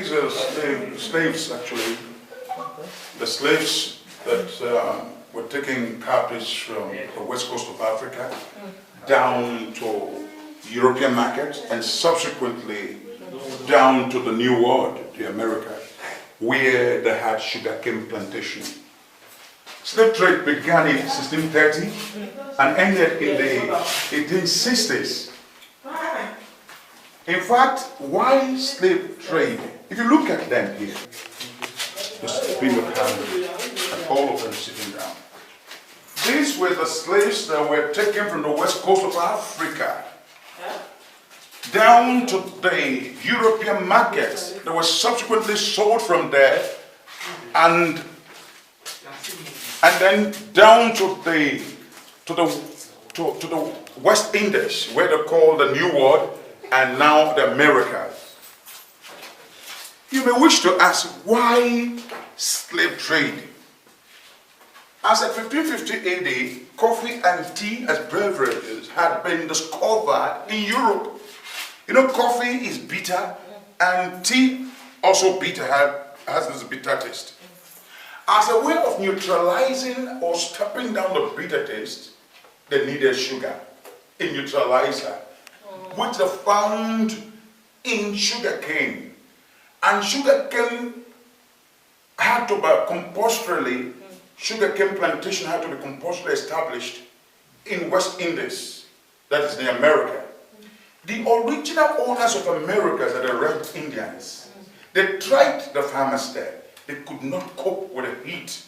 these are slaves actually. The slaves that were taking captives from the west coast of Africa down to European markets and subsequently down to the New World, the America, where they had sugarcane plantation. Slave trade began in 1630 and ended in the 1860s. In fact, why slave trade? If you look at them here, just being a camera, and all of them sitting down. These were the slaves that were taken from the west coast of Africa down to the European markets. They were subsequently sold from there and then down to the West Indies, where they call the New World, and now the Americas. You may wish to ask, why slave trade? As at 1550 AD, coffee and tea as beverages had been discovered in Europe. You know, coffee is bitter, and tea also bitter, has this bitter taste. As a way of neutralizing or stepping down the bitter taste, they needed sugar, a neutralizer, which they found in sugarcane. And sugarcane had to be compulsorily, sugarcane plantation had to be compulsorily established in West Indies, that is the America. The original owners of Americas are the Red Indians. They tried the farmers there. They could not cope with the heat.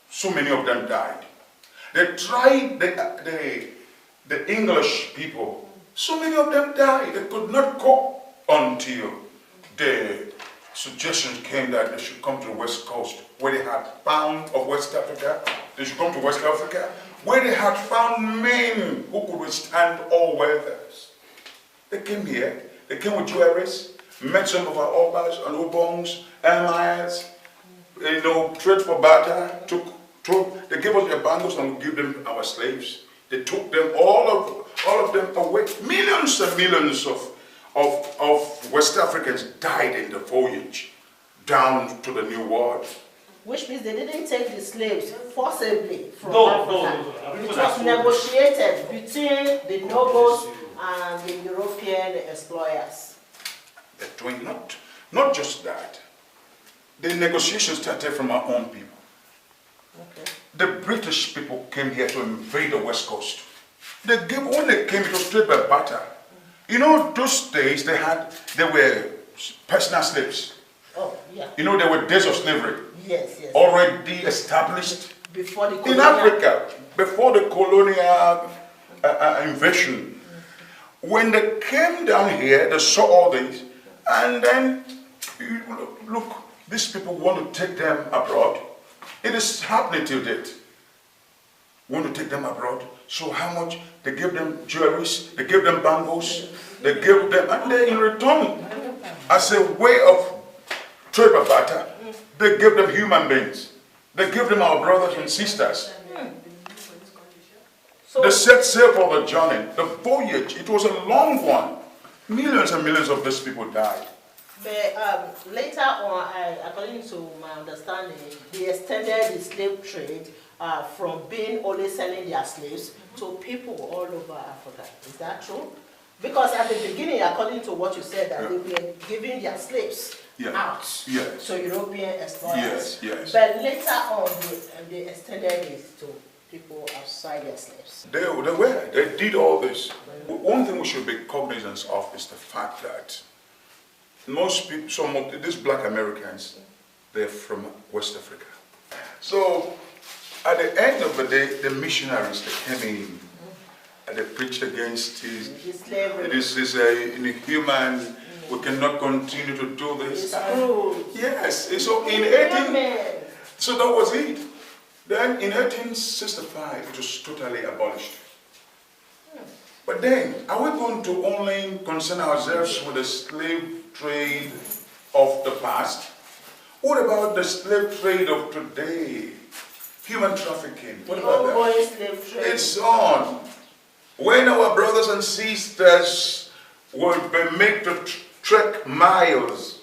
So many of them died. They tried the English people. So many of them died. They could not cope until the suggestion came that they should come to the West Coast, where they had found, of West Africa. They should come to West Africa, where they had found men who could withstand all weathers. They came here. They came with jewelries, met some of our Obas and Obongs, Emirs, trade for barter, they gave us their bangles and we give them our slaves. They took them, all of them away. Millions and millions of West Africans died in the voyage down to the New World. Which means they didn't take the slaves forcibly from Africa. It was negotiated between the nobles and the European exploiters. They're doing not just that. The negotiations started from our own people. Okay. The British people came here to invade the West Coast. When they came, it was trade by barter. You know, those days they were personal slaves. Oh, yeah. You know, there were days of slavery. Yes, yes. Already established before the in Africa, before the colonial invasion. When they came down here, they saw all this, and then, look, these people want to take them abroad. It is happening till date. Want to take them abroad. So how much? They give them jewelries, they give them bangles, they give them, and they in return, as a way of trade by barter, they give them human beings. They give them our brothers and sisters. So they set sail for the journey. The voyage, it was a long one. Millions and millions of these people died. But later on, according to my understanding, they extended the slave trade from being only selling their slaves to people all over Africa. Is that true? Because at the beginning, according to what you said, that they were giving their slaves out to European exploiters. Yes. But later on, they extended it to people outside their slaves. They did all this. One thing we should be cognizant of is the fact that most people, some of these black Americans, they're from West Africa. So at the end of the day, the missionaries that came in and they preached against slavery. This is inhuman. We cannot continue to do this. Yes. So so that was it. Then in 1865, it was totally abolished. But then, are we going to only concern ourselves with the slave trade of the past? What about the slave trade of today? Human trafficking. What about that? Slave trade. It's on. When our brothers and sisters will be made to trek miles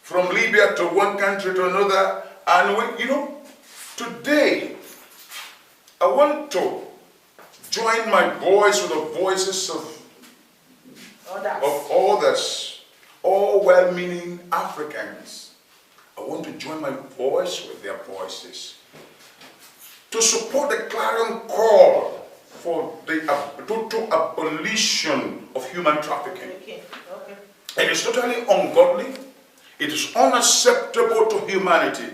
from Libya to one country to another. And today, I want to join my voice with the voices of others, all well-meaning Africans. I want to join my voice with their voices to support the clarion call for the total abolition of human trafficking. Okay. It is totally ungodly. It is unacceptable to humanity.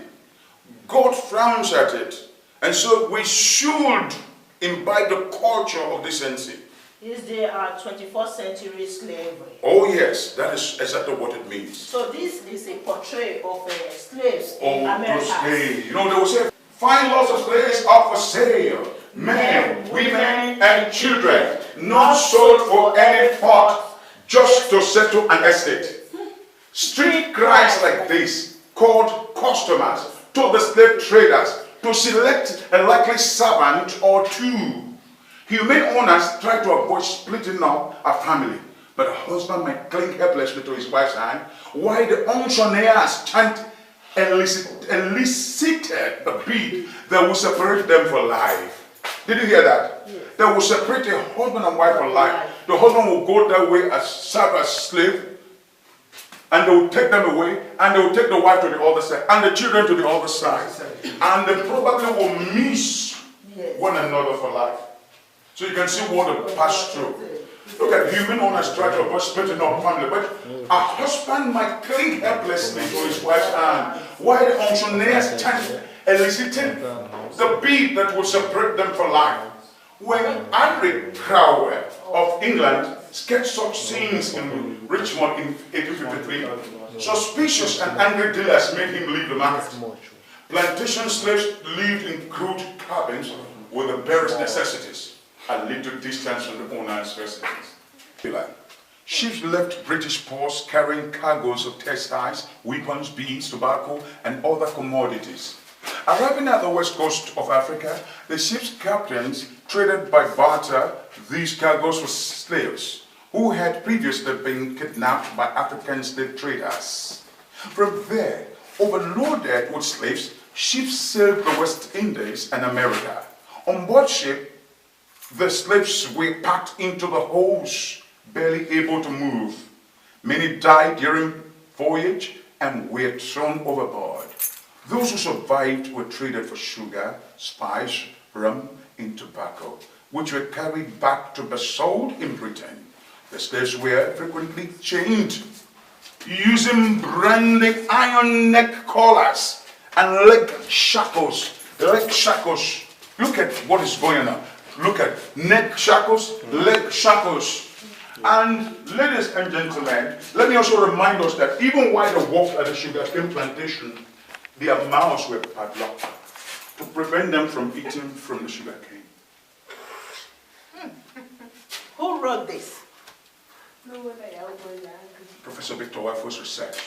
God frowns at it. And so we should imbibe the culture of decency. Is there 21st century slavery? Oh yes, that is exactly what it means. So this is a portrait of slaves in America. Slaves. They will say, find lots of slaves up for sale. Men, women, and children, not sold for any pot, just to settle an estate. Street cries like this called customers to the slave traders to select a likely servant or two. Humane owners try to avoid splitting up a family, but a husband might cling helplessly to his wife's hand, while the auctioneers chant elicited a bid that will separate them for life. Did you hear that? Yes. They will separate a husband and wife for life. The husband will go that way as serve as slave, and they will take them away, and they will take the wife to the other side, and the children to the other side. And they probably will miss one another for life. So you can see what they pass through. Look at human owners try to avoid splitting up family, but a husband might cling helplessly to his wife's hand, while the auctioneers chant eliciting the bid that will separate them for life. When Henry Cromwell of England sketched such scenes in Richmond in 1853, suspicious and angry dealers made him leave the market. Plantation slaves lived in crude cabins with the barest necessities a little distance from the owner's residence. Ships left British ports carrying cargoes of textiles, weapons, beads, tobacco, and other commodities. Arriving at the west coast of Africa, the ship's captains traded by barter these cargoes with slaves who had previously been kidnapped by African slave traders. From there, overloaded with slaves, ships sailed the West Indies and America. On board ship, the slaves were packed into the holds, barely able to move. Many died during voyage and were thrown overboard. Those who survived were traded for sugar, spice, rum, and tobacco, which were carried back to be sold in Britain. The slaves were frequently chained, using branding iron neck collars and leg shackles. Look at what is going on. Look at neck shackles, leg shackles. And ladies and gentlemen, let me also remind us that even while they worked at the sugarcane plantation, their mouths were padlocked to prevent them from eating from the sugarcane. Who wrote this? Professor Victor Wafo's research.